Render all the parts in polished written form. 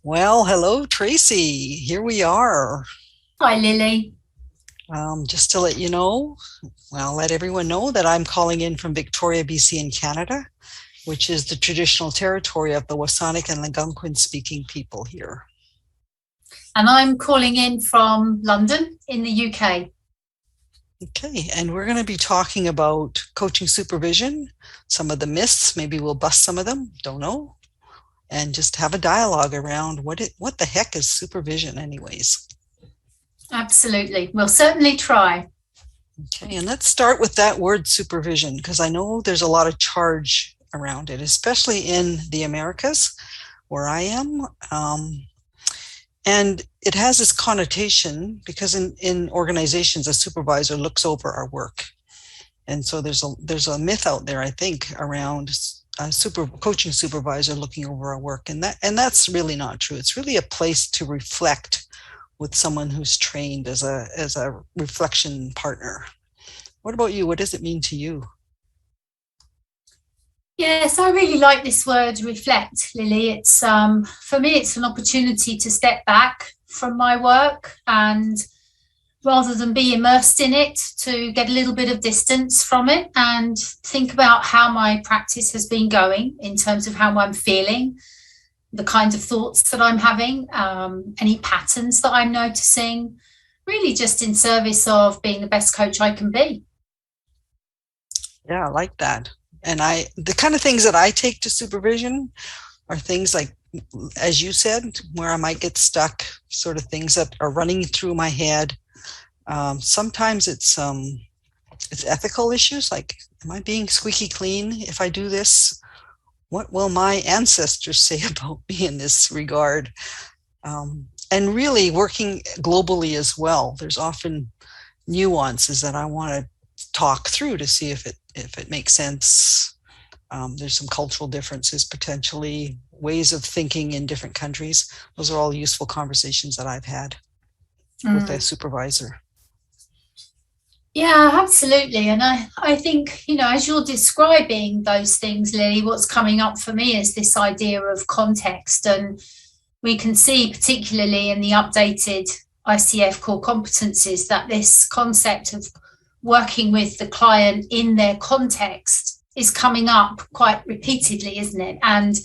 Well, hello, Tracy. Here we are. Hi, Lily. Just to let you know, let everyone know that I'm calling in from Victoria, BC in Canada, which is the traditional territory of the Wasanic and Algonquin speaking people here. And I'm calling in from London in the UK. Okay, and we're going to be talking about coaching supervision, some of the myths, maybe we'll bust some of them, don't know, and just have a dialogue around what the heck is supervision anyways. Absolutely. We'll certainly try. Okay, and let's start with that word supervision, because I know there's a lot of charge around it, especially in the Americas where I am. And it has this connotation because in organizations, a supervisor looks over our work. And so there's a myth out there, I think, around a coaching supervisor looking over our work. And that's really not true. It's really a place to reflect with someone who's trained as a reflection partner. What about you? What does it mean to you? Yes, I really like this word reflect, Lily. It's for me, it's an opportunity to step back from my work and rather than be immersed in it, to get a little bit of distance from it and think about how my practice has been going in terms of how I'm feeling, the kinds of thoughts that I'm having, any patterns that I'm noticing, really just in service of being the best coach I can be. Yeah, I like that. And the kind of things that I take to supervision are things like, as you said, where I might get stuck, sort of things that are running through my head. Sometimes it's ethical issues like, am I being squeaky clean if I do this? What will my ancestors say about me in this regard? And really working globally as well. There's often nuances that I want to talk through to see if it makes sense. There's some cultural differences, potentially ways of thinking in different countries. Those are all useful conversations that I've had with a Mm. supervisor. Yeah, absolutely. And I think, as you're describing those things, Lily, what's coming up for me is this idea of context. And we can see, particularly in the updated ICF core competencies, that this concept of working with the client in their context is coming up quite repeatedly, isn't it? And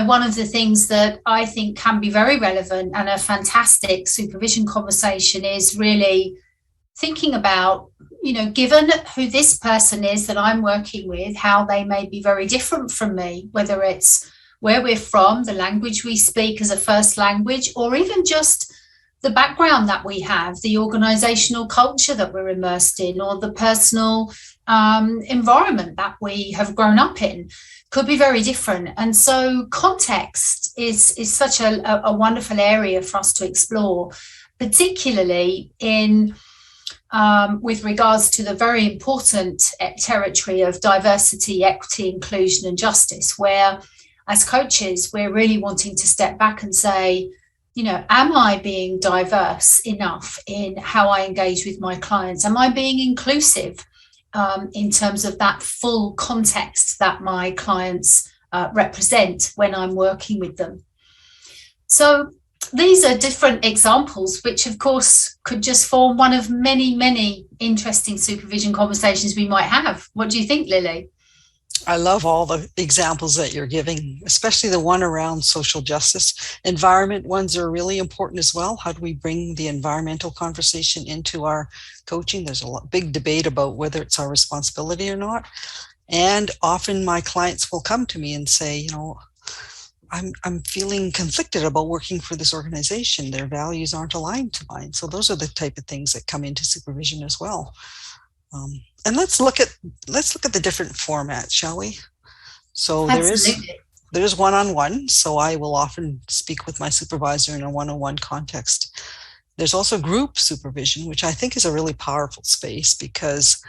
one of the things that I think can be very relevant and a fantastic supervision conversation is really thinking about, given who this person is that I'm working with, how they may be very different from me, whether it's where we're from, the language we speak as a first language, or even just the background that we have, the organizational culture that we're immersed in, or the personal environment that we have grown up in could be very different. And so context is such a wonderful area for us to explore, particularly in with regards to the very important territory of diversity, equity, inclusion, and justice, where as coaches, we're really wanting to step back and say, am I being diverse enough in how I engage with my clients? Am I being inclusive in terms of that full context that my clients represent when I'm working with them? So these are different examples, which of course could just form one of many, many interesting supervision conversations we might have. What do you think, Lily? I love all the examples that you're giving, especially the one around social justice. Environment ones are really important as well. How do we bring the environmental conversation into our coaching? There's big debate about whether it's our responsibility or not. And often my clients will come to me and say, I'm feeling conflicted about working for this organization. Their values aren't aligned to mine. So those are the type of things that come into supervision as well. And let's look at the different formats, shall we? So Absolutely. there's one-on-one. So I will often speak with my supervisor in a one-on-one context. There's also group supervision, which I think is a really powerful space because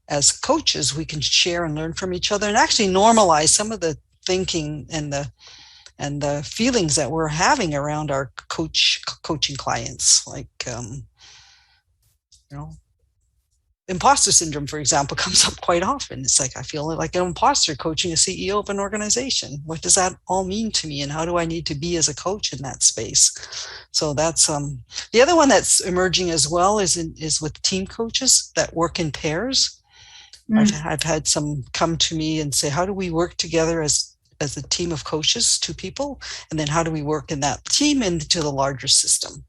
as coaches, we can share and learn from each other and actually normalize some of the thinking and the feelings that we're having around our coaching clients, like you know imposter syndrome, for example, comes up quite often. It's like, I feel like an imposter coaching a CEO of an organization. What does that all mean to me? And how do I need to be as a coach in that space? So that's the other one that's emerging as well is with team coaches that work in pairs. I've had some come to me and say, how do we work together as a team of coaches, two people? And then how do we work in that team into the larger system?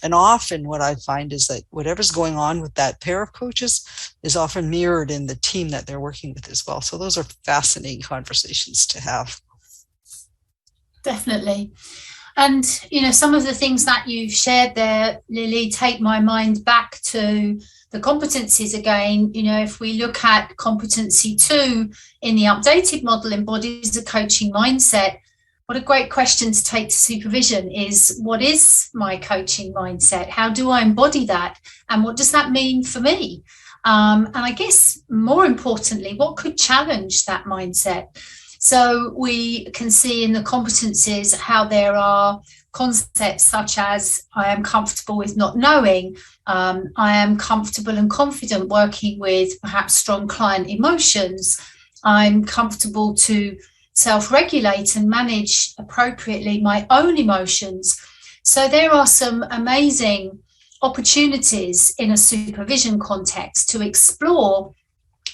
And often what I find is that whatever's going on with that pair of coaches is often mirrored in the team that they're working with as well. So those are fascinating conversations to have. Definitely. And, some of the things that you've shared there, Lily, take my mind back to the competencies again. If we look at competency 2 in the updated model embodies a coaching mindset, what a great question to take to supervision is, what is my coaching mindset? How do I embody that? And what does that mean for me? And I guess more importantly, what could challenge that mindset? So we can see in the competencies how there are concepts such as I am comfortable with not knowing, I am comfortable and confident working with perhaps strong client emotions, I'm comfortable to self-regulate and manage appropriately my own emotions. So there are some amazing opportunities in a supervision context to explore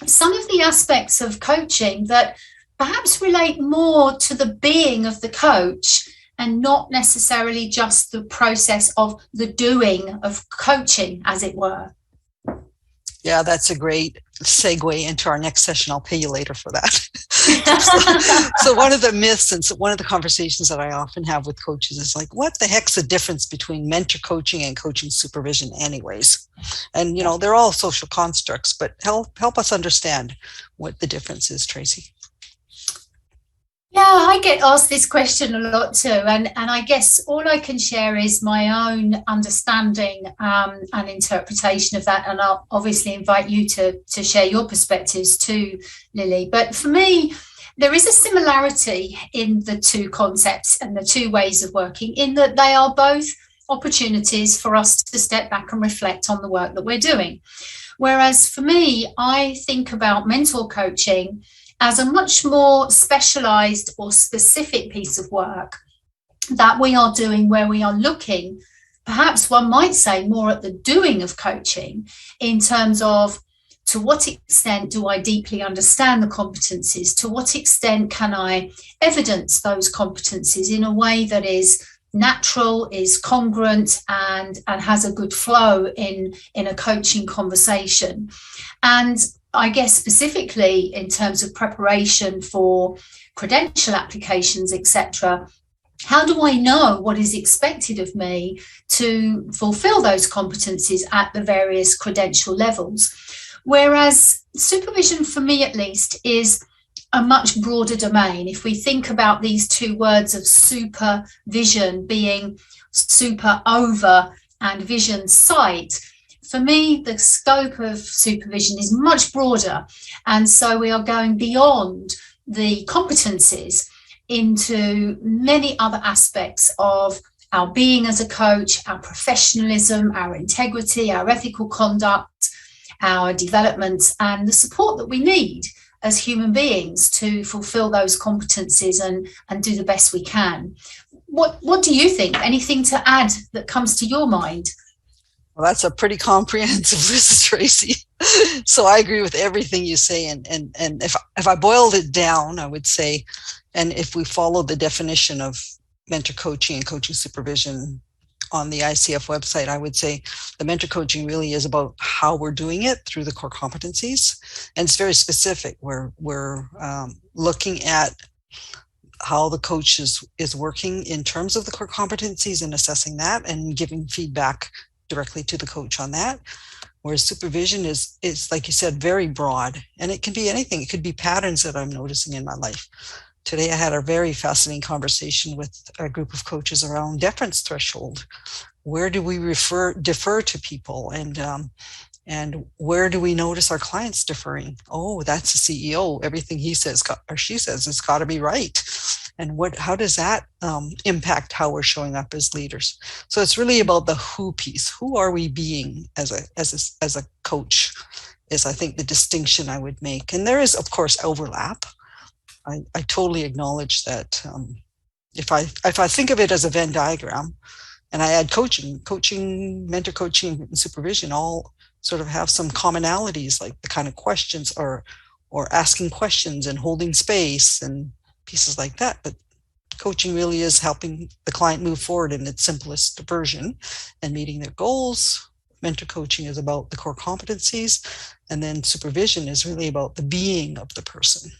some of the aspects of coaching that perhaps relate more to the being of the coach and not necessarily just the process of the doing of coaching, as it were. Yeah, that's a great segue into our next session. I'll pay you later for that. So one of the myths and one of the conversations that I often have with coaches is like, what the heck's the difference between mentor coaching and coaching supervision anyways? And, they're all social constructs, but help us understand what the difference is, Tracy. Yeah, I get asked this question a lot too, and I guess all I can share is my own understanding and interpretation of that, and I'll obviously invite you to share your perspectives too, Lily. But for me, there is a similarity in the two concepts and the two ways of working, in that they are both opportunities for us to step back and reflect on the work that we're doing. Whereas for me, I think about mentor coaching as a much more specialized or specific piece of work that we are doing, where we are looking, perhaps one might say, more at the doing of coaching, in terms of to what extent do I deeply understand the competencies? To what extent can I evidence those competencies in a way that is natural, is congruent, and has a good flow in a coaching conversation? And I guess specifically in terms of preparation for credential applications, etc., how do I know what is expected of me to fulfill those competencies at the various credential levels? Whereas supervision, for me at least, is a much broader domain. If we think about these two words of supervision being super over and vision sight, for me, the scope of supervision is much broader. And so we are going beyond the competencies into many other aspects of our being as a coach, our professionalism, our integrity, our ethical conduct, our development, and the support that we need as human beings to fulfill those competencies and do the best we can. What do you think? Anything to add that comes to your mind? Well, that's a pretty comprehensive list, Tracy. So I agree with everything you say. And if I boiled it down, I would say, and if we follow the definition of mentor coaching and coaching supervision on the ICF website, I would say the mentor coaching really is about how we're doing it through the core competencies. And it's very specific. We're looking at how the coach is working in terms of the core competencies and assessing that and giving feedback directly to the coach on that. Whereas supervision is, like you said, very broad, and it can be anything. It could be patterns that I'm noticing in my life. Today, I had a very fascinating conversation with a group of coaches around deference threshold. Where do we defer to people, and where do we notice our clients deferring? Oh, that's the CEO. Everything he says or she says has got to be right. And how does that impact how we're showing up as leaders? So it's really about the who piece. Who are we being as a coach? is I think the distinction I would make. And there is, of course, overlap. I totally acknowledge that. If I think of it as a Venn diagram, and I add coaching, mentor coaching, and supervision all sort of have some commonalities, like the kind of questions or asking questions and holding space and pieces like that. But coaching really is helping the client move forward in its simplest version and meeting their goals. Mentor coaching is about the core competencies, and then supervision is really about the being of the person.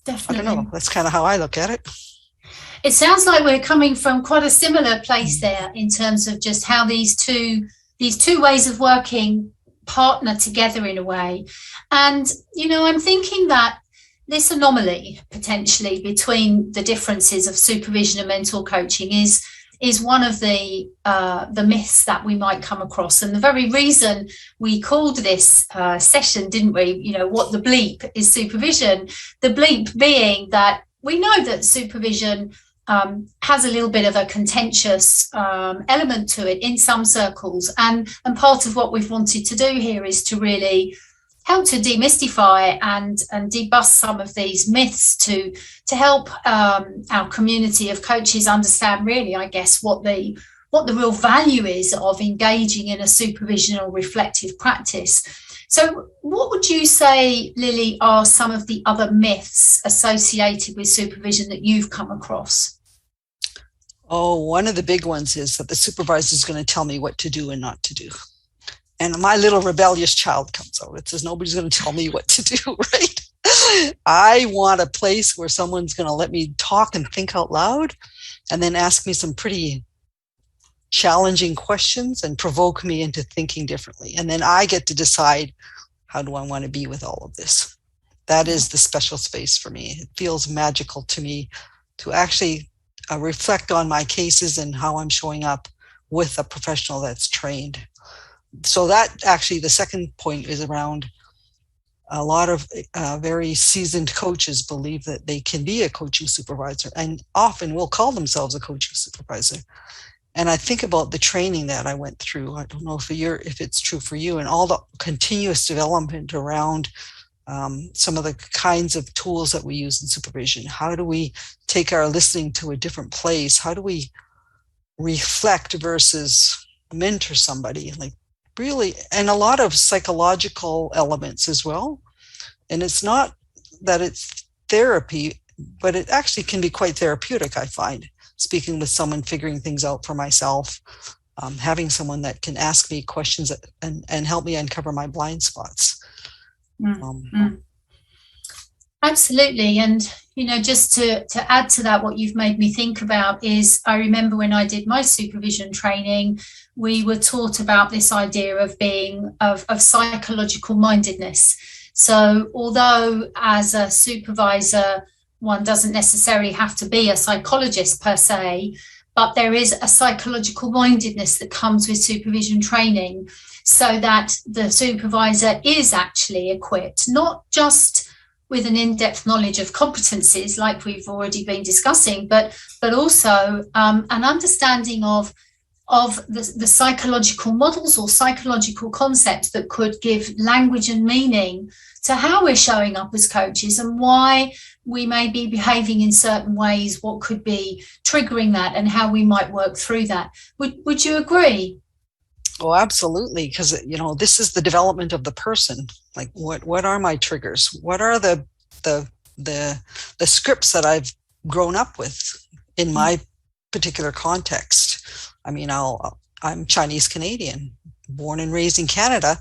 Definitely. I don't know. That's kind of how I look at it. It sounds like we're coming from quite a similar place there in terms of just how these two ways of working partner together in a way. And, I'm thinking that this anomaly potentially between the differences of supervision and mentor coaching is one of the myths that we might come across. And the very reason we called this session, didn't we, what the bleep is supervision, the bleep being that we know that supervision has a little bit of a contentious element to it in some circles. And part of what we've wanted to do here is to really help to demystify and debust some of these myths to help our community of coaches understand really, I guess, what the real value is of engaging in a supervision or reflective practice. So what would you say, Lily, are some of the other myths associated with supervision that you've come across? Oh, one of the big ones is that the supervisor is going to tell me what to do and not to do. And my little rebellious child comes out. It says, nobody's going to tell me what to do, right? I want a place where someone's going to let me talk and think out loud and then ask me some pretty challenging questions and provoke me into thinking differently. And then I get to decide, how do I want to be with all of this? That is the special space for me. It feels magical to me to actually reflect on my cases and how I'm showing up with a professional that's trained. So that actually, the second point is around a lot of very seasoned coaches believe that they can be a coaching supervisor and often will call themselves a coaching supervisor. And I think about the training that I went through. I don't know if it's true for you, and all the continuous development around some of the kinds of tools that we use in supervision. How do we take our listening to a different place? How do we reflect versus mentor somebody? Like, really, and a lot of psychological elements as well. And it's not that it's therapy, but it actually can be quite therapeutic, I find, speaking with someone, figuring things out for myself, having someone that can ask me questions and help me uncover my blind spots. Absolutely. And, just to add to that, what you've made me think about is, I remember when I did my supervision training, we were taught about this idea of being of psychological mindedness. So although as a supervisor, one doesn't necessarily have to be a psychologist per se, but there is a psychological mindedness that comes with supervision training, so that the supervisor is actually equipped, not just with an in-depth knowledge of competencies like we've already been discussing, but also an understanding of the psychological models or psychological concepts that could give language and meaning to how we're showing up as coaches and why we may be behaving in certain ways, what could be triggering that, and how we might work through that. Would you agree? Oh, absolutely. Because, this is the development of the person. Like, what are my triggers? What are the scripts that I've grown up with in my particular context? I mean, I'm Chinese Canadian, born and raised in Canada,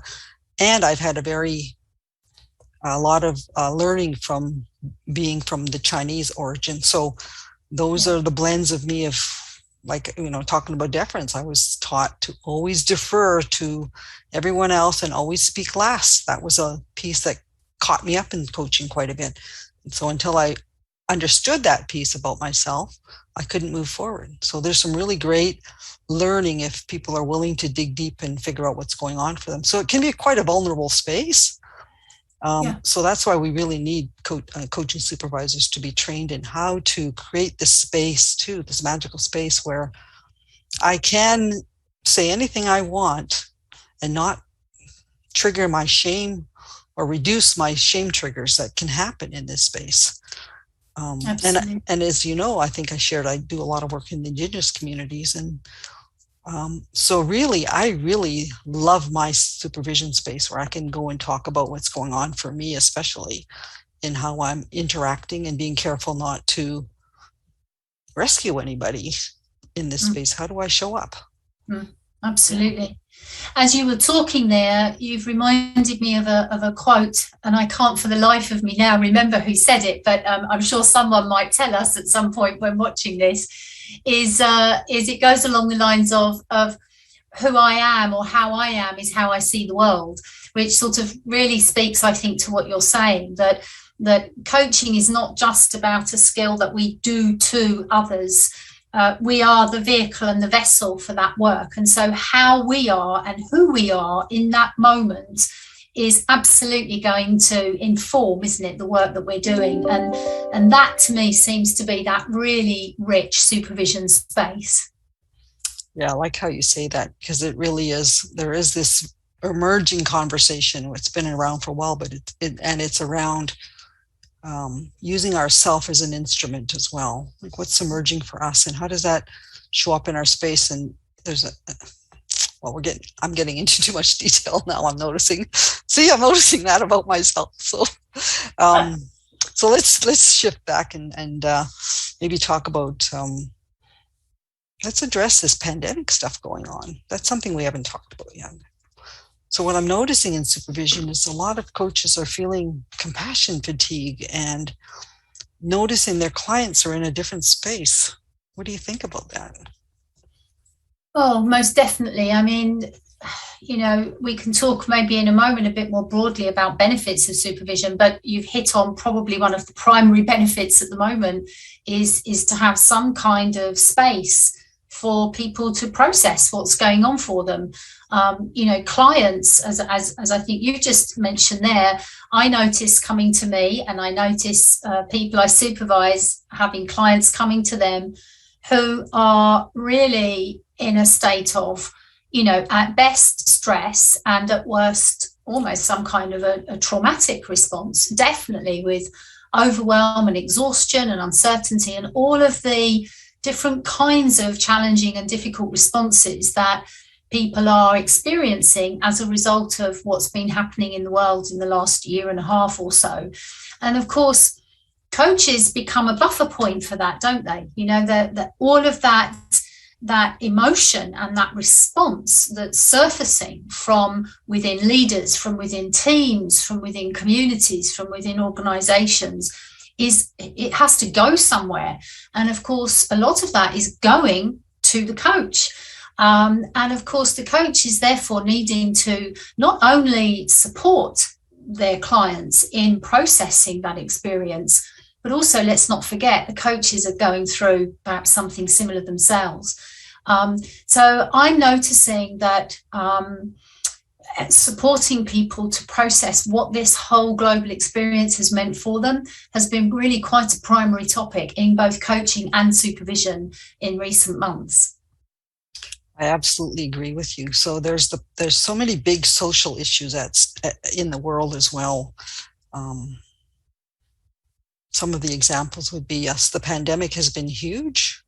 and I've had a lot of learning from being from the Chinese origin. So those are the blends of me of, like, talking about deference. I was taught to always defer to everyone else and always speak last. That was a piece that caught me up in coaching quite a bit. And so until I understood that piece about myself, I couldn't move forward. So there's some really great learning if people are willing to dig deep and figure out what's going on for them. So it can be quite a vulnerable space. So that's why we really need coaching supervisors to be trained in how to create this space too, this magical space where I can say anything I want and not trigger my shame or reduce my shame triggers that can happen in this space. And as you know, I think I shared, I do a lot of work in the Indigenous communities. And so really, I really love my supervision space where I can go and talk about what's going on for me, especially in how I'm interacting and being careful not to rescue anybody in this space. How do I show up? Absolutely. As you were talking there, you've reminded me of a quote, and I can't for the life of me now remember who said it, but I'm sure someone might tell us at some point when watching this, is it goes along the lines of who I am or how I am is how I see the world, which sort of really speaks, I think, to what you're saying, that coaching is not just about a skill that we do to others. We are the vehicle and the vessel for that work. And so how we are and who we are in that moment is absolutely going to inform, isn't it, the work that we're doing. And that to me seems to be that really rich supervision space. Yeah, I like how you say that, because it really is, there is this emerging conversation. It's been around for a while, but it's around using ourself as an instrument as well. Like what's emerging for us and how does that show up in our space? And there's I'm getting into too much detail now. I'm noticing that about myself. So let's shift back and maybe talk about let's address this pandemic stuff going on. That's something we haven't talked about yet. So what I'm noticing in supervision is a lot of coaches are feeling compassion fatigue and noticing their clients are in a different space. What do you think about that? Oh, most definitely. I mean, we can talk maybe in a moment a bit more broadly about benefits of supervision, but you've hit on probably one of the primary benefits at the moment is to have some kind of space for people to process what's going on for them. Clients, as I think you just mentioned there, I notice coming to me, and I notice people I supervise having clients coming to them who are really in a state of, at best stress and at worst almost some kind of a traumatic response, definitely with overwhelm and exhaustion and uncertainty and all of the different kinds of challenging and difficult responses that people are experiencing as a result of what's been happening in the world in the last year and a half or so. And of course, coaches become a buffer point for that, don't they? That all of that emotion and that response that's surfacing from within leaders, from within teams, from within communities, from within organizations, it has to go somewhere. And of course, a lot of that is going to the coach. And of course, the coach is therefore needing to not only support their clients in processing that experience, but also, let's not forget, the coaches are going through perhaps something similar themselves. So I'm noticing that supporting people to process what this whole global experience has meant for them has been really quite a primary topic in both coaching and supervision in recent months. I absolutely agree with you. So there's so many big social issues in the world as well. Some of the examples would be, yes, the pandemic has been huge,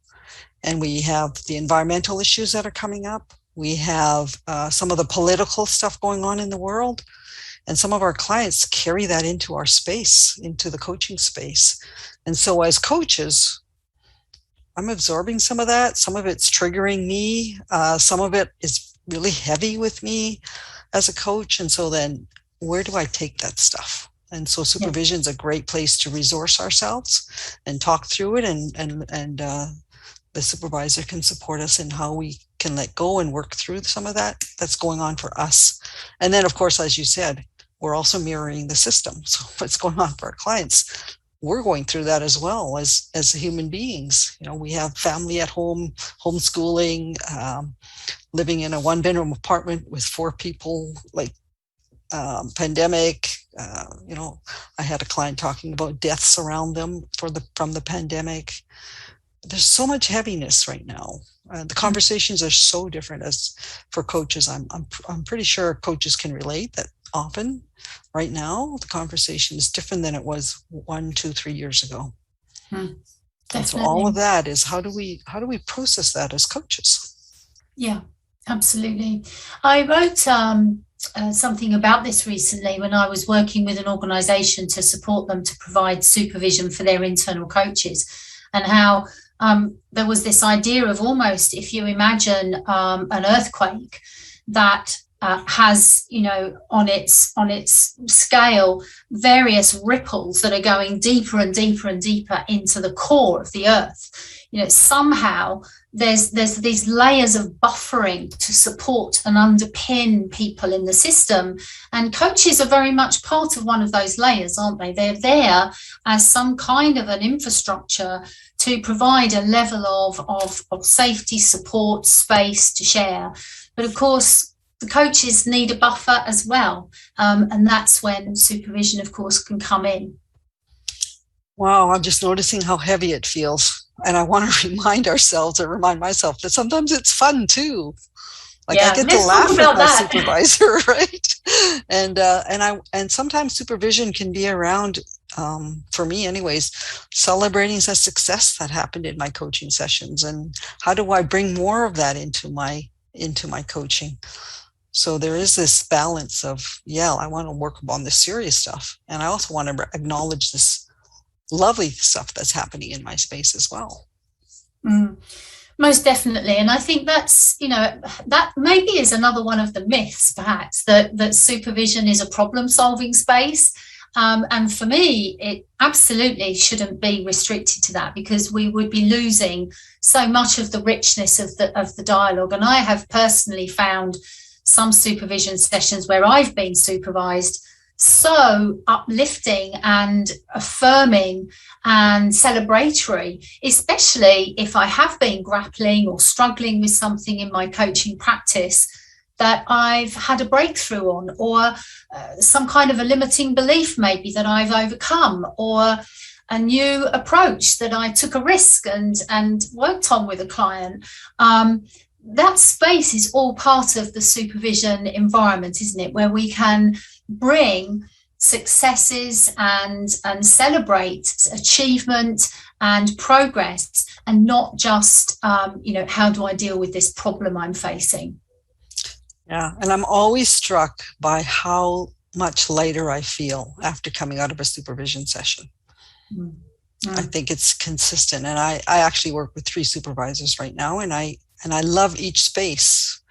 and we have the environmental issues that are coming up. We have some of the political stuff going on in the world, and some of our clients carry that into our space, into the coaching space. And so as coaches, I'm absorbing some of that. Some of it's triggering me. Some of it is really heavy with me as a coach. And so then where do I take that stuff? And so supervision is a great place to resource ourselves and talk through it. And the supervisor can support us in how we can let go and work through some of that that's going on for us. And then, of course, as you said, we're also mirroring the system. So what's going on for our clients, we're going through that as well as human beings. We have family at home, homeschooling, living in a one-bedroom apartment with 4 people, pandemic. I had a client talking about deaths around them from the pandemic. There's so much heaviness right now. The conversations are so different as for coaches. I'm pretty sure coaches can relate that often. Right now, the conversation is different than it was 1, 2, 3 years ago. And so all of Definitely. that is how do we process that as coaches? Yeah, absolutely. I wrote something about this recently when I was working with an organization to support them to provide supervision for their internal coaches, and how there was this idea of almost, if you imagine an earthquake that has, on its scale, various ripples that are going deeper and deeper and deeper into the core of the earth. Somehow there's these layers of buffering to support and underpin people in the system, and coaches are very much part of one of those layers, aren't they? They're there as some kind of an infrastructure to provide a level of safety, support, space to share. But of course, the coaches need a buffer as well, and that's when supervision, of course, can come in. Wow, I'm just noticing how heavy it feels. And I want to remind myself that sometimes it's fun too. Like I get to laugh with my supervisor, right? And sometimes supervision can be around, for me anyways, celebrating a success that happened in my coaching sessions, and how do I bring more of that into my coaching. So there is this balance of, I want to work on the serious stuff, and I also want to acknowledge this lovely stuff that's happening in my space as well. Most definitely. And I think that's, that maybe is another one of the myths, perhaps, that supervision is a problem-solving space. And for me, it absolutely shouldn't be restricted to that, because we would be losing so much of the richness of the dialogue. And I have personally found some supervision sessions where I've been supervised so uplifting and affirming and celebratory, especially if I have been grappling or struggling with something in my coaching practice that I've had a breakthrough on, or some kind of a limiting belief maybe that I've overcome, or a new approach that I took a risk and worked on with a client. That space is all part of the supervision environment, isn't it? Where we can bring successes and celebrate achievement and progress, and not just, how do I deal with this problem I'm facing? Yeah, and I'm always struck by how much lighter I feel after coming out of a supervision session. I think it's consistent, and I actually work with 3 supervisors right now, and I love each space.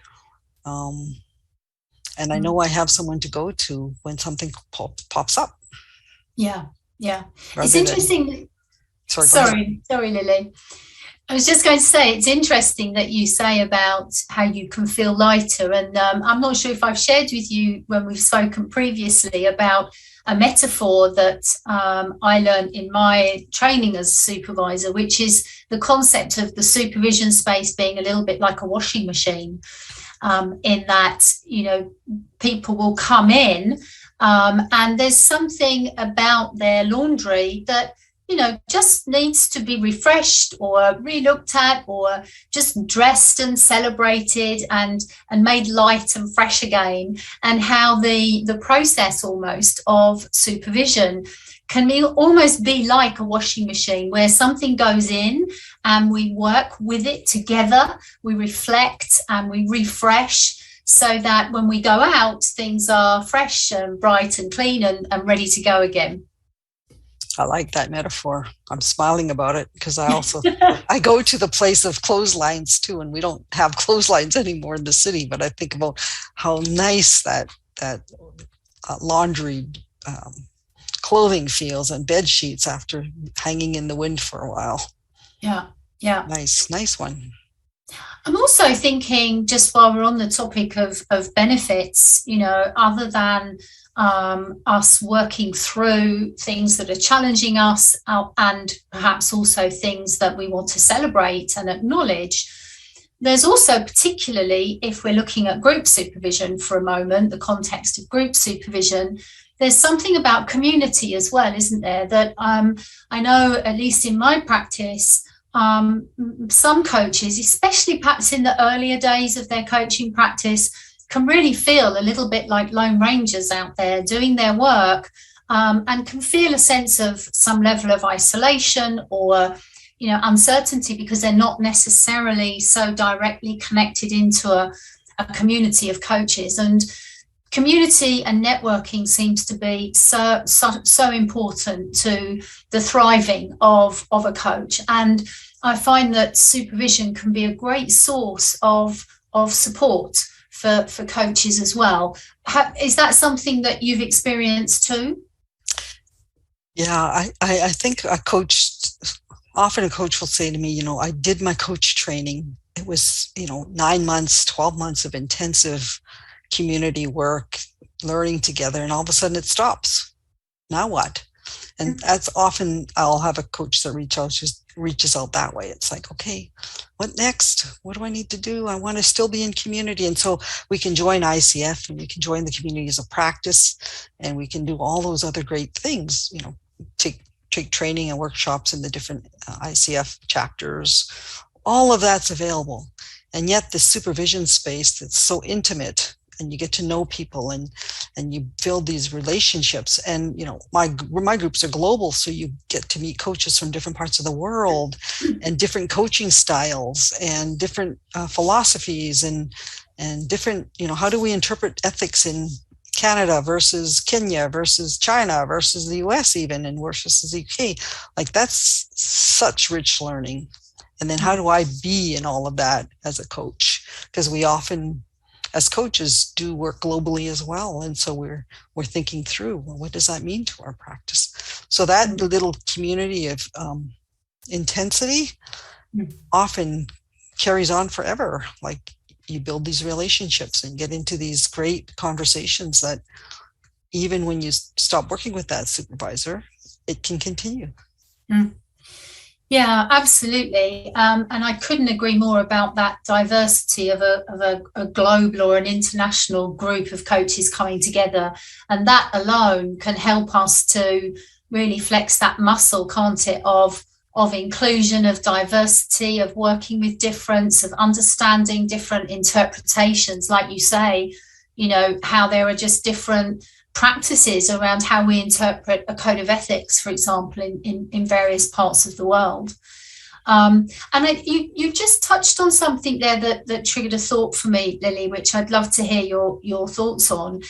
And I know I have someone to go to when something pops up. Yeah. It's interesting. Sorry, Lily. I was just going to say, it's interesting that you say about how you can feel lighter. And I'm not sure if I've shared with you when we've spoken previously about a metaphor that I learned in my training as a supervisor, which is the concept of the supervision space being a little bit like a washing machine, in that, people will come in and there's something about their laundry that, just needs to be refreshed or re-looked at, or just dressed and celebrated and made light and fresh again. And how the process almost of supervision can almost be like a washing machine, where something goes in and we work with it together, we reflect and we refresh, so that when we go out, things are fresh and bright and clean and ready to go again. I like that metaphor. I'm smiling about it because I go to the place of clotheslines too, and we don't have clotheslines anymore in the city, but I think about how nice that laundry clothing feels, and bed sheets after hanging in the wind for a while. Yeah. Nice one. I'm also thinking, just while we're on the topic of benefits, other than us working through things that are challenging us, and perhaps also things that we want to celebrate and acknowledge, there's also, particularly if we're looking at group supervision for a moment, the context of group supervision, there's something about community as well, isn't there? That I know, at least in my practice, some coaches, especially perhaps in the earlier days of their coaching practice, can really feel a little bit like lone rangers out there doing their work, and can feel a sense of some level of isolation or uncertainty, because they're not necessarily so directly connected into a community of coaches. And community and networking seems to be so important to the thriving of a coach. And I find that supervision can be a great source of support for coaches as well. Is that something that you've experienced too? Yeah, I think often a coach will say to me, I did my coach training. It was, 9 months, 12 months of intensive community work, learning together, and all of a sudden it stops. Now what? And that's often, I'll have a coach that reaches out that way. It's like, okay, what next? What do I need to do? I want to still be in community. And so we can join ICF, and we can join the communities of practice, and we can do all those other great things, take training and workshops in the different ICF chapters. All of that's available. And yet the supervision space that's so intimate, and you get to know people, and you build these relationships. And my groups are global, so you get to meet coaches from different parts of the world, and different coaching styles, and different philosophies, and different, how do we interpret ethics in Canada versus Kenya versus China versus the US even, and versus the UK. Like, that's such rich learning. And then how do I be in all of that as a coach? Because we often, as coaches, do work globally as well. And so we're thinking through, well, what does that mean to our practice? So that little community of intensity often carries on forever. Like, you build these relationships and get into these great conversations that even when you stop working with that supervisor, it can continue. Yeah, absolutely. And I couldn't agree more about that diversity of a global or an international group of coaches coming together. And that alone can help us to really flex that muscle, can't it, of inclusion, of diversity, of working with difference, of understanding different interpretations. Like you say, how there are just different practices around how we interpret a code of ethics, for example, in various parts of the world. And you just touched on something there that triggered a thought for me, Lily, which I'd love to hear your thoughts on.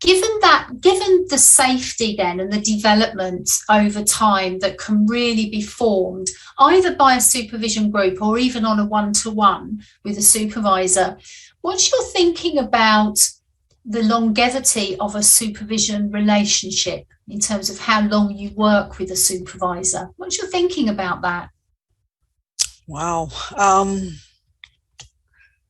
Given the safety then and the development over time that can really be formed either by a supervision group or even on a one-to-one with a supervisor, what's your thinking about the longevity of a supervision relationship in terms of how long you work with a supervisor? What's your thinking about that? Wow.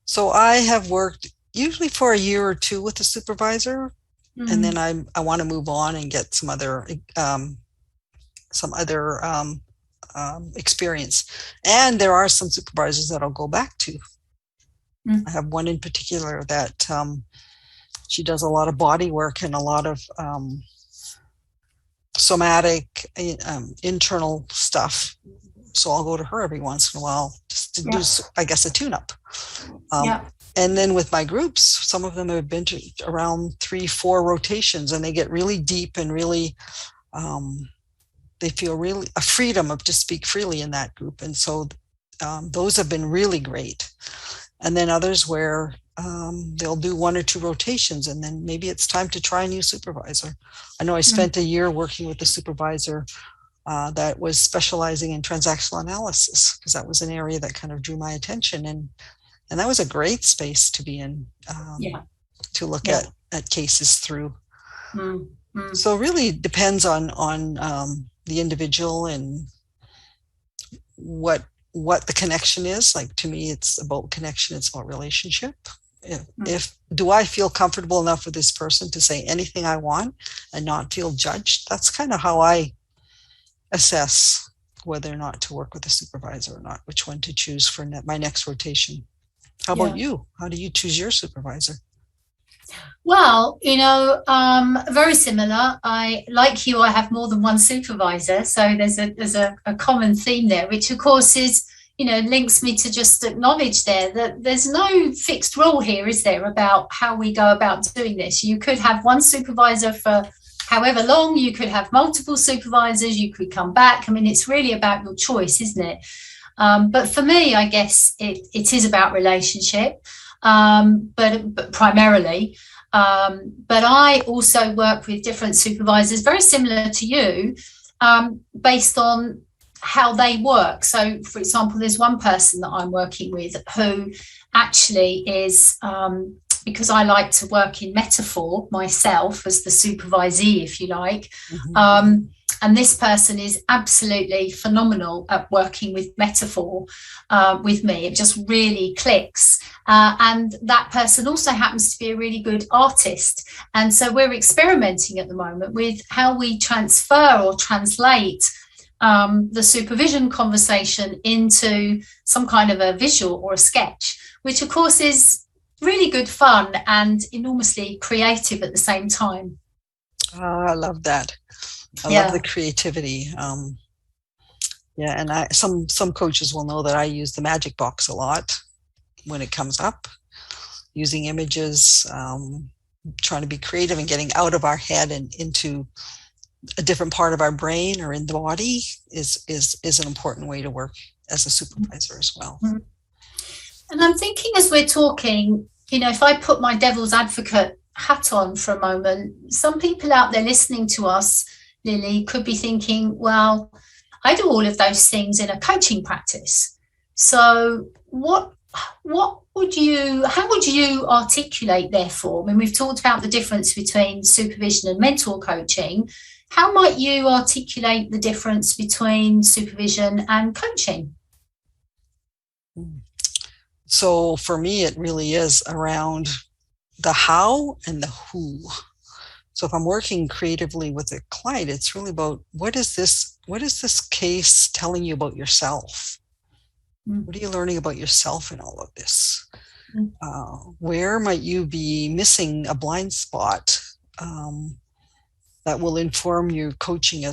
So I have worked usually for a year or two with a supervisor, and then I want to move on and get some other experience. And there are some supervisors that I'll go back to. I have one in particular that she does a lot of body work and a lot of somatic internal stuff. So I'll go to her every once in a while just to do, I guess, a tune-up. And then with my groups, some of them have been to around 3-4 rotations, and they get really deep and really, they feel really a freedom to speak freely in that group. And so those have been really great. And then others where they'll do 1 or 2 rotations, and then maybe it's time to try a new supervisor. I know I spent a year working with a supervisor that was specializing in transactional analysis, because that was an area that kind of drew my attention. And that was a great space to be in, to look at cases through. So it really depends on the individual and what the connection is. Like, to me, it's about connection. It's about relationship. If do I feel comfortable enough with this person to say anything I want and not feel judged? That's kind of how I assess whether or not to work with a supervisor or not, which one to choose for my next rotation. How about you? How do you choose your supervisor? Well, very similar. Like you, I have more than one supervisor. So there's a common theme there, which of course is, links me to just acknowledge there that there's no fixed rule here, is there, about how we go about doing this. You could have one supervisor for however long, you could have multiple supervisors, you could come back. I mean, it's really about your choice, isn't it? But for me, I guess it is about relationship, but primarily. But I also work with different supervisors, very similar to you, based on how they work. So, for example, there's one person that I'm working with who actually is, because I like to work in metaphor myself as the supervisee, if you like. Mm-hmm. And this person is absolutely phenomenal at working with metaphor with me. It just really clicks. And that person also happens to be a really good artist. And so we're experimenting at the moment with how we transfer or translate the supervision conversation into some kind of a visual or a sketch, which of course is really good fun and enormously creative at the same time. I love that. I love the creativity. And some coaches will know that I use the magic box a lot when it comes up, using images, trying to be creative and getting out of our head and into a different part of our brain or in the body is an important way to work as a supervisor as well. Mm-hmm. And I'm thinking as we're talking, if I put my devil's advocate hat on for a moment, some people out there listening to us, Lily, could be thinking, well, I do all of those things in a coaching practice. So how would you articulate, therefore? I mean, we've talked about the difference between supervision and mentor coaching. How might you articulate the difference between supervision and coaching? So for me, it really is around the how and the who. So if I'm working creatively with a client, it's really about what is this case telling you about yourself? What are you learning about yourself in all of this? Where might you be missing a blind spot that will inform your coaching in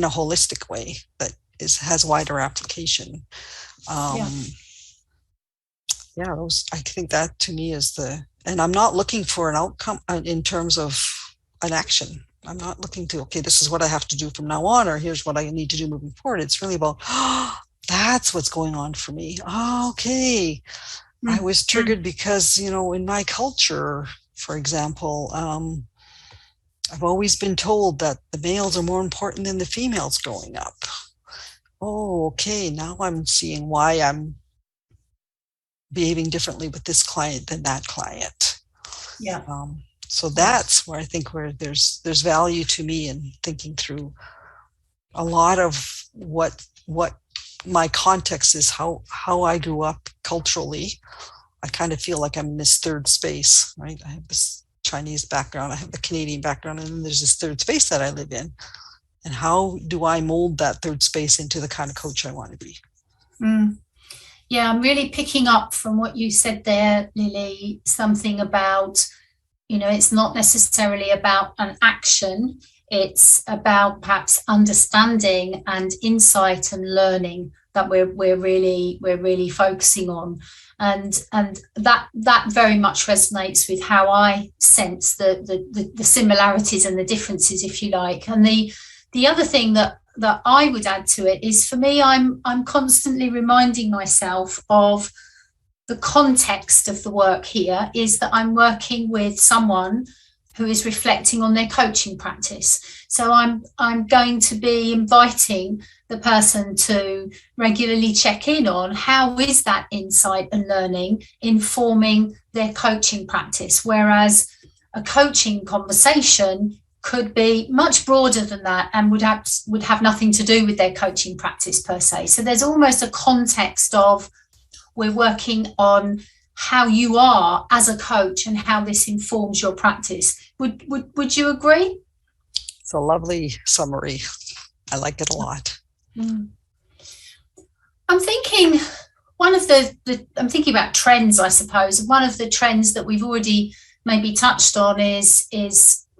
a holistic way that has wider application? I think that to me is and I'm not looking for an outcome in terms of an action. I'm not looking to, okay, this is what I have to do from now on, or here's what I need to do moving forward. It's really about, that's what's going on for me. Oh, okay. Mm-hmm. I was triggered because, in my culture, for example, I've always been told that the males are more important than the females growing up. Oh, okay. Now I'm seeing why I'm behaving differently with this client than that client. Yeah. So that's where I think there's value to me in thinking through a lot of what my context is, how I grew up culturally. I kind of feel like I'm in this third space, right? I have this Chinese background, I have the Canadian background, and then there's this third space that I live in. And how do I mold that third space into the kind of coach I want to be? Yeah, I'm really picking up from what you said there, Lily, something about, it's not necessarily about an action. It's about perhaps understanding and insight and learning that we're really focusing on. And that very much resonates with how I sense the similarities and the differences, if you like. And the other thing that I would add to it is, for me, I'm constantly reminding myself of the context of the work here is that I'm working with someone who is reflecting on their coaching practice. So I'm going to be inviting the person to regularly check in on how is that insight and learning informing their coaching practice, whereas a coaching conversation could be much broader than that and would have nothing to do with their coaching practice per se. So there's almost a context of, we're working on how you are as a coach and how this informs your practice. Would you agree? It's a lovely summary. I like it a lot. I'm thinking I'm thinking about trends, I suppose. One of the trends that we've already maybe touched on is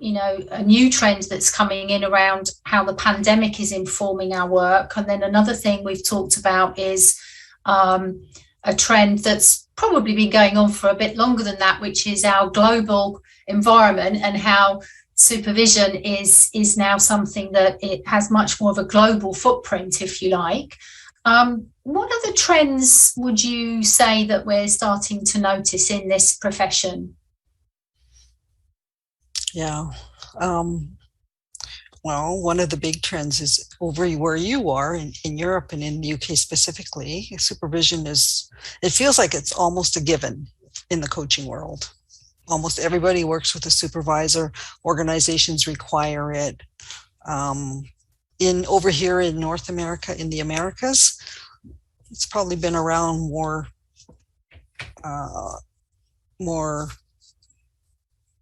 a new trend that's coming in around how the pandemic is informing our work. And then another thing we've talked about is a trend that's probably been going on for a bit longer than that, which is our global environment, and how supervision is now something that it has much more of a global footprint, if you like. What other trends would you say that we're starting to notice in this profession? Yeah. Well, one of the big trends is over where you are in Europe and in the UK specifically. Supervision it feels like it's almost a given in the coaching world. Almost everybody works with a supervisor. Organizations require it. Over here in North America, in the Americas, it's probably been around more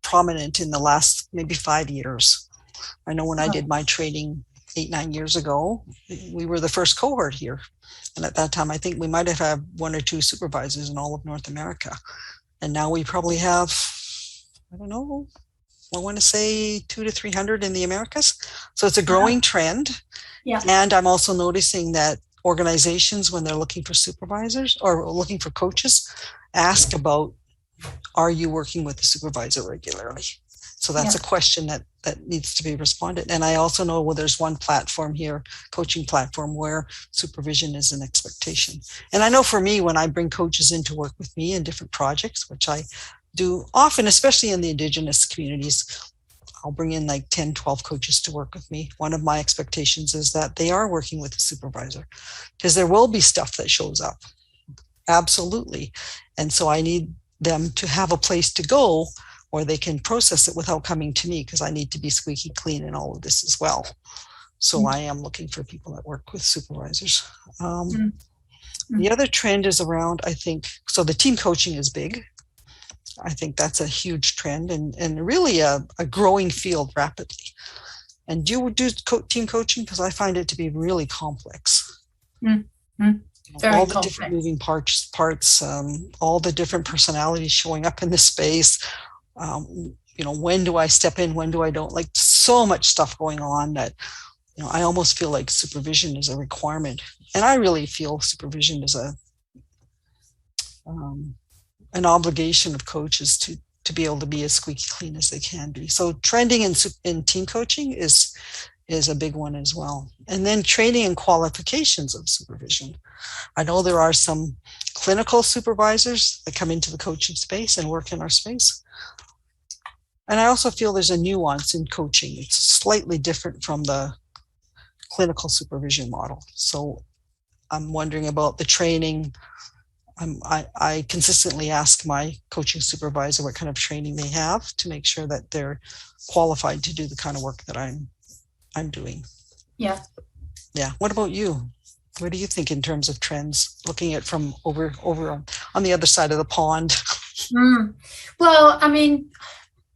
prominent in the last maybe 5 years. I know when I did my training 8-9 years ago, we were the first cohort here. And at that time, I think we might have had 1 or 2 supervisors in all of North America. And now we probably have, I don't know, I want to say 200 to 300 in the Americas. So it's a growing trend. Yeah. And I'm also noticing that organizations, when they're looking for supervisors or looking for coaches, ask about, are you working with the supervisor regularly? So that's a question that needs to be responded. And I also know there's one platform here, coaching platform, where supervision is an expectation. And I know for me, when I bring coaches in to work with me in different projects, which I do often, especially in the Indigenous communities, I'll bring in like 10, 12 coaches to work with me. One of my expectations is that they are working with a supervisor, because there will be stuff that shows up. Absolutely. And so I need them to have a place to go where they can process it without coming to me, because I need to be squeaky clean in all of this as well. So I am looking for people that work with supervisors. The other trend is around, I think, so the team coaching is big. I think that's a huge trend and really a growing field rapidly. And do you do team coaching? Because I find it to be really complex. All the different moving parts, all the different personalities showing up in the space. When do I step in? When do I don't? Like, so much stuff going on that, I almost feel like supervision is a requirement. And I really feel supervision is an obligation of coaches to be able to be as squeaky clean as they can be. So trending in team coaching is a big one as well. And then training and qualifications of supervision. I know there are some clinical supervisors that come into the coaching space and work in our space. And I also feel there's a nuance in coaching. It's slightly different from the clinical supervision model. So I'm wondering about the training. I consistently ask my coaching supervisor what kind of training they have to make sure that they're qualified to do the kind of work that I'm doing. Yeah. What about you? What do you think in terms of trends, looking at from over on the other side of the pond? Well, I mean,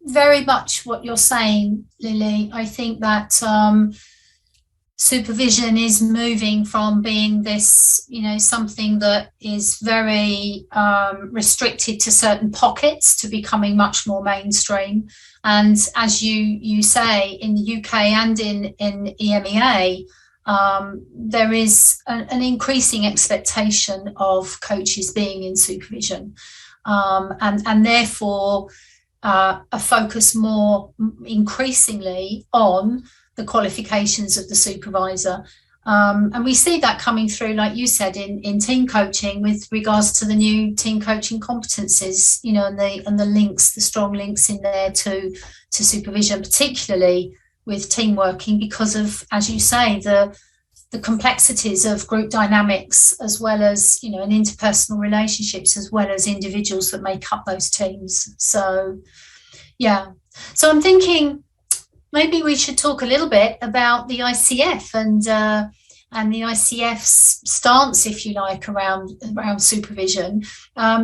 very much what you're saying, Lily. I think that supervision is moving from being this, something that is very restricted to certain pockets to becoming much more mainstream. And as you say, in the UK and in EMEA, there is an increasing expectation of coaches being in supervision, and therefore a focus more increasingly on the qualifications of the supervisor. And we see that coming through, like you said, in team coaching with regards to the new team coaching competencies, and the links, the strong links in there to supervision, particularly with team working, because of, as you say, the complexities of group dynamics, as well as, and interpersonal relationships, as well as individuals that make up those teams. So, So I'm thinking maybe we should talk a little bit about the ICF and the ICF's stance, if you like, around supervision,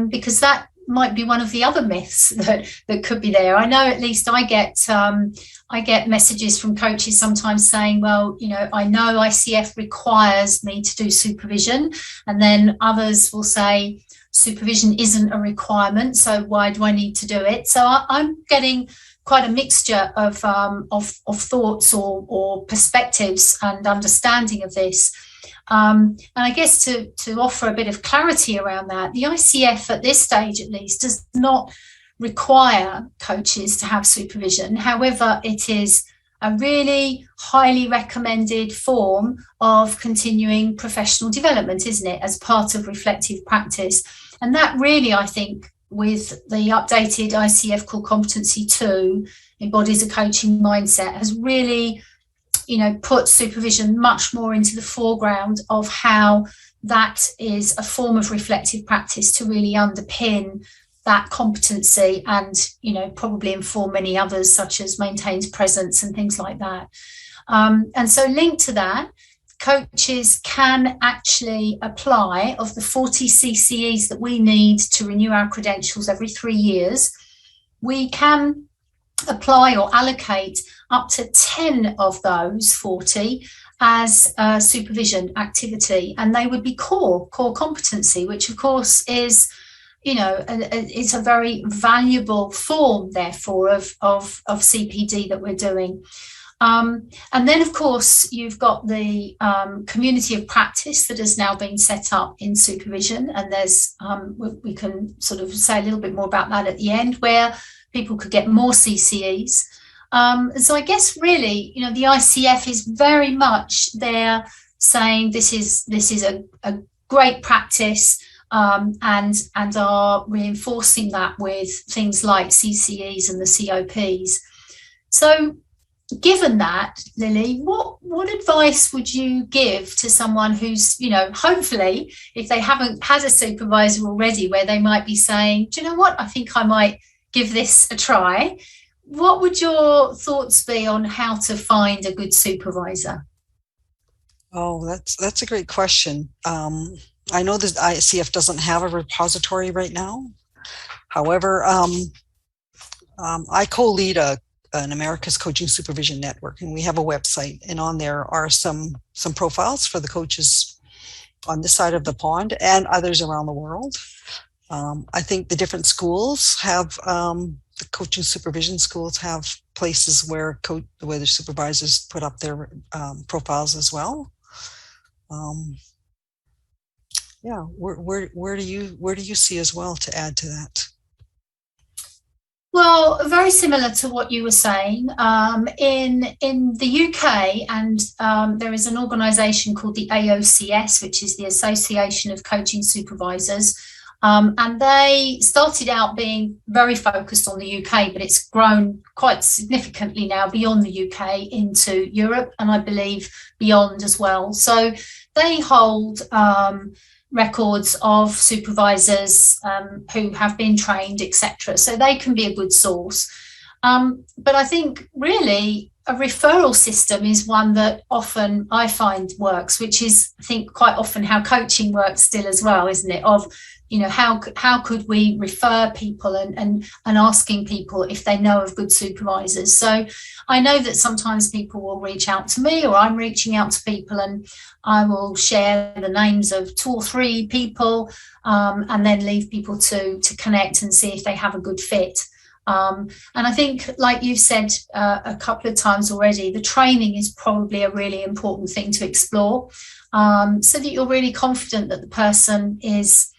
because that might be one of the other myths that could be there. I know at least I get messages from coaches sometimes saying, well, I know ICF requires me to do supervision, and then others will say supervision isn't a requirement, so why do I need to do it? So I'm getting quite a mixture of thoughts or perspectives and understanding of this. And I guess to offer a bit of clarity around that, the ICF at this stage at least does not require coaches to have supervision. However, it is a really highly recommended form of continuing professional development, isn't it, as part of reflective practice. And that really, I think, with the updated ICF Core Competency 2, embodies a coaching mindset, has really put supervision much more into the foreground of how that is a form of reflective practice to really underpin that competency and, probably inform many others, such as maintains presence and things like that. And so linked to that, coaches can actually apply, of the 40 CCEs that we need to renew our credentials every 3 years, we can apply or allocate up to 10 of those 40 as a supervision activity, and they would be core competency, which of course is it's a very valuable form therefore of CPD that we're doing. And then of course you've got the community of practice that has now been set up in supervision, and there's we can sort of say a little bit more about that at the end, where people could get more CCEs. So I guess really, the ICF is very much there saying this is a great practice, and are reinforcing that with things like CCEs and the COPs. So given that, Lily, what advice would you give to someone who's, hopefully, if they haven't had a supervisor already, where they might be saying, do you know what, I think I might give this a try. What would your thoughts be on how to find a good supervisor? Oh, that's a great question. I know that ICF doesn't have a repository right now. However, I co-lead an America's Coaching Supervision Network, and we have a website, and on there are some profiles for the coaches on this side of the pond and others around the world. I think the different schools have, the coaching supervision schools have places where the supervisors put up their profiles as well. Yeah, where do you see as well to add to that? Well, very similar to what you were saying. In the UK, and there is an organisation called the AOCS, which is the Association of Coaching Supervisors. And they started out being very focused on the UK, but it's grown quite significantly now beyond the UK into Europe, and I believe beyond as well. So they hold records of supervisors who have been trained, etc. So they can be a good source. But I think really a referral system is one that often I find works, which is, I think, quite often how coaching works still as well, isn't it? Of, how could we refer people and asking people if they know of good supervisors. So I know that sometimes people will reach out to me, or I'm reaching out to people, and I will share the names of 2 or 3 people, and then leave people to connect and see if they have a good fit. And I think, like you've said a couple of times already, the training is probably a really important thing to explore, so that you're really confident that the person is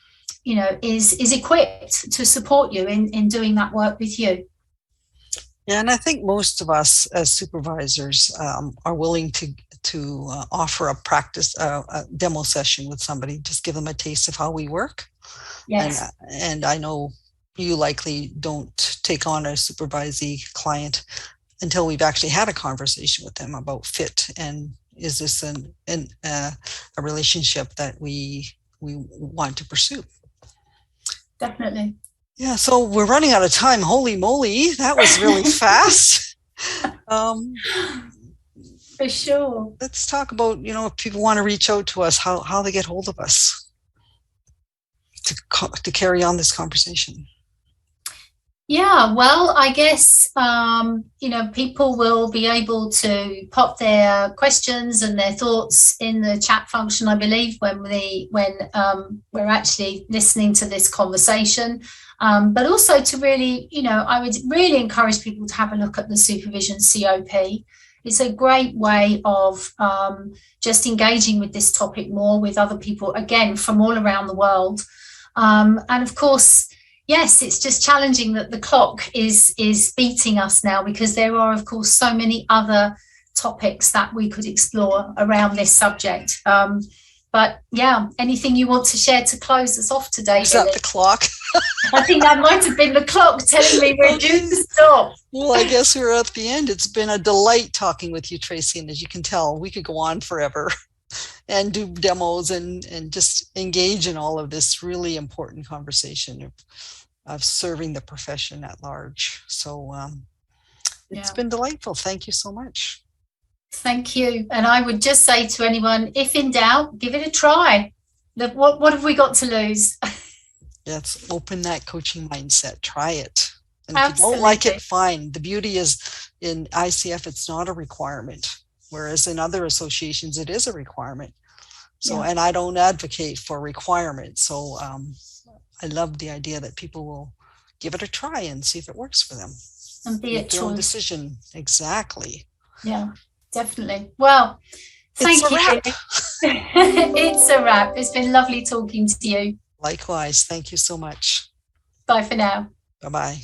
equipped to support you in doing that work with you. Yeah, and I think most of us as supervisors are willing to offer a practice, a demo session with somebody, just give them a taste of how we work. Yes. And I know you likely don't take on a supervisee client until we've actually had a conversation with them about fit, and is this a relationship that we want to pursue. Definitely. Yeah, so we're running out of time. Holy moly, that was really fast. For sure. Let's talk about, if people want to reach out to us, how they get hold of us to carry on this conversation. Yeah, well, I guess people will be able to pop their questions and their thoughts in the chat function, I believe, when we're actually listening to this conversation. But also to really, I would really encourage people to have a look at the Supervision COP. It's a great way of just engaging with this topic more with other people, again, from all around the world. And of course, yes, it's just challenging that the clock is beating us now, because there are, of course, so many other topics that we could explore around this subject. But yeah, anything you want to share to close us off today? Is that the clock? I think that might have been the clock telling me we're due to stop. Well, I guess we're at the end. It's been a delight talking with you, Tracy. And as you can tell, we could go on forever and do demos and just engage in all of this really important conversation of serving the profession at large. So it's been delightful. Thank you so much. Thank you. And I would just say to anyone, if in doubt, give it a try. What have we got to lose? Let's open that coaching mindset. Try it. And Absolutely. If you don't like it, fine. The beauty is in ICF, it's not a requirement. Whereas in other associations, it is a requirement. So, and I don't advocate for requirements. So I love the idea that people will give it a try and see if it works for them. And be a choice. Decision. Exactly. Yeah, definitely. Well, thank you. It's a wrap. It's been lovely talking to you. Likewise. Thank you so much. Bye for now. Bye-bye.